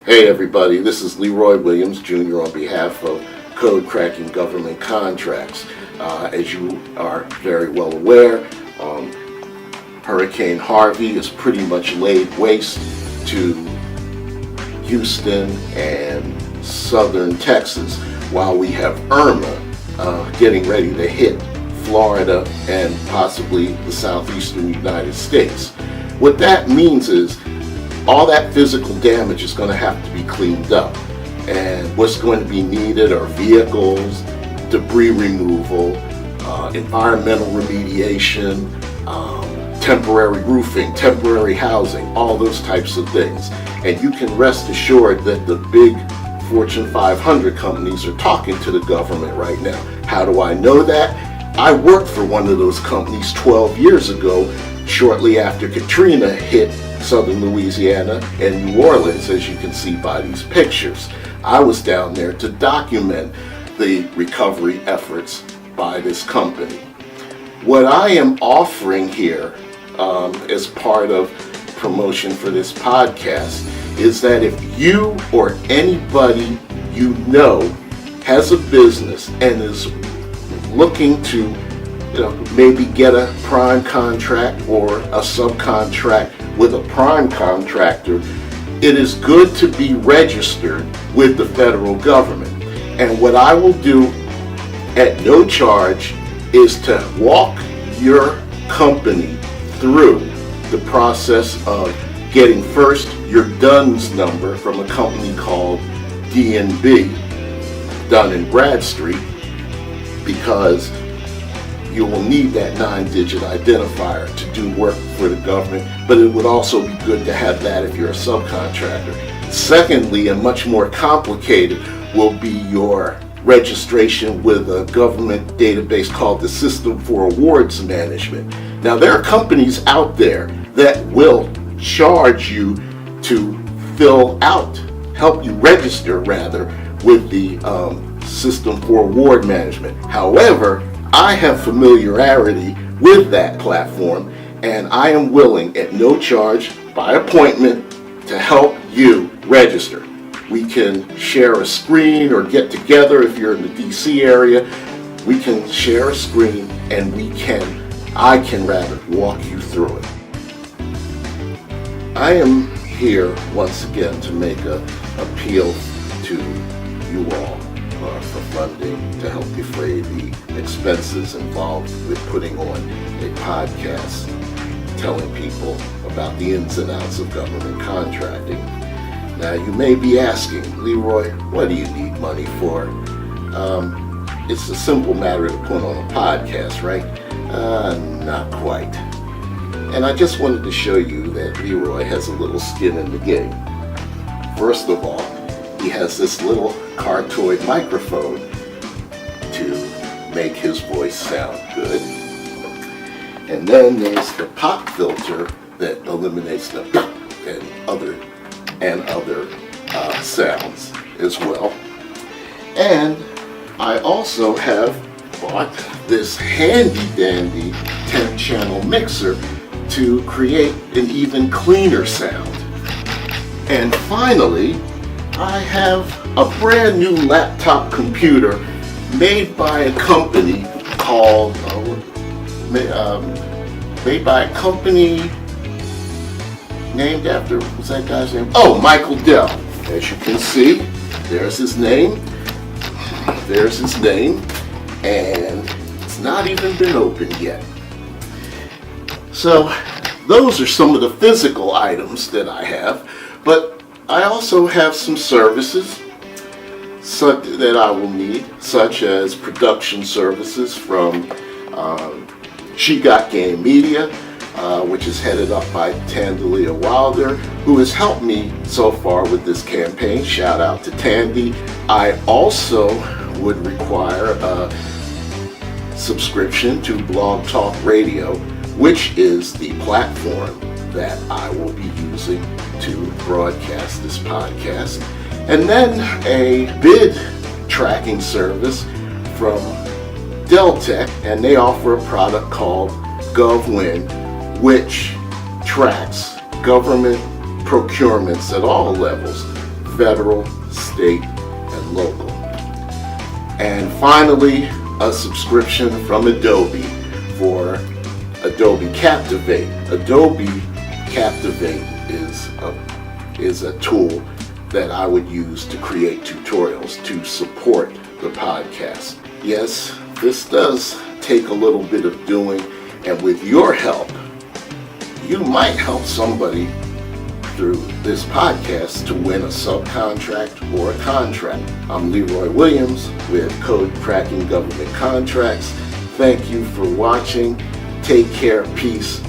Hey everybody, this is Leroy Williams Jr. on behalf of Code Cracking Government Contracts. As you are very well aware, Hurricane Harvey has pretty much laid waste to Houston and southern Texas, while we have Irma getting ready to hit Florida and possibly the southeastern United States. What that means is all that physical damage is going to have to be cleaned up, and what's going to be needed are vehicles, debris removal, environmental remediation, temporary roofing, temporary housing, all those types of things. And you can rest assured that the big Fortune 500 companies are talking to the government right now. How do I know that? I worked for one of those companies 12 years ago, shortly after Katrina hit southern Louisiana and New Orleans, as you can see by these pictures. I was down there to document the recovery efforts by this company. What I am offering here as part of promotion for this podcast is that if you or anybody you know has a business and is looking to maybe get a prime contract or a subcontract with a prime contractor, it is good to be registered with the federal government. And what I will do at no charge is to walk your company through the process of getting first your DUNS number from a company called D&B, Dun & Bradstreet, because you will need that 9-digit identifier to do work for the government, but it would also be good to have that if you're a subcontractor. Secondly, and much more complicated, will be your registration with a government database called the System for Awards Management. Now, there are companies out there that will charge you to help you register rather, with the System for Award Management. However, I have familiarity with that platform, and I am willing at no charge by appointment to help you register. We can share a screen or get together if you're in the DC area. We can share a screen and I can walk you through it. I am here once again to make an appeal to you all for funding to help defray the expenses involved with putting on a podcast telling people about the ins and outs of government contracting. Now, you may be asking, Leroy, what do you need money for? It's a simple matter to put on a podcast, right? Not quite. And I just wanted to show you that Leroy has a little skin in the game. First of all, he has this little cardioid microphone to make his voice sound good. And then there's the pop filter that eliminates the pop and other sounds as well. And I also have bought this handy dandy 10-channel mixer to create an even cleaner sound. And finally, I have a brand new laptop computer made by a company called named after, what's that guy's name? Oh, Michael Dell. As you can see, there's his name, and it's not even been opened yet. So those are some of the physical items that I have, but I also have some services that I will need, such as production services from She Got Game Media, which is headed up by Tandalia Wilder, who has helped me so far with this campaign. Shout out to Tandy. I also would require a subscription to Blog Talk Radio, which is the platform that I will be using to broadcast this podcast. And then a bid tracking service from Deltec, and they offer a product called GovWin, which tracks government procurements at all levels federal, state, and local. And finally, a subscription from Adobe for Adobe Captivate. Adobe Captivate is a tool that I would use to create tutorials to support the podcast. Yes, this does take a little bit of doing, and with your help, you might help somebody through this podcast to win a subcontract or a contract. I'm Leroy Williams with Code Cracking Government Contracts. Thank you for watching. Take care, peace,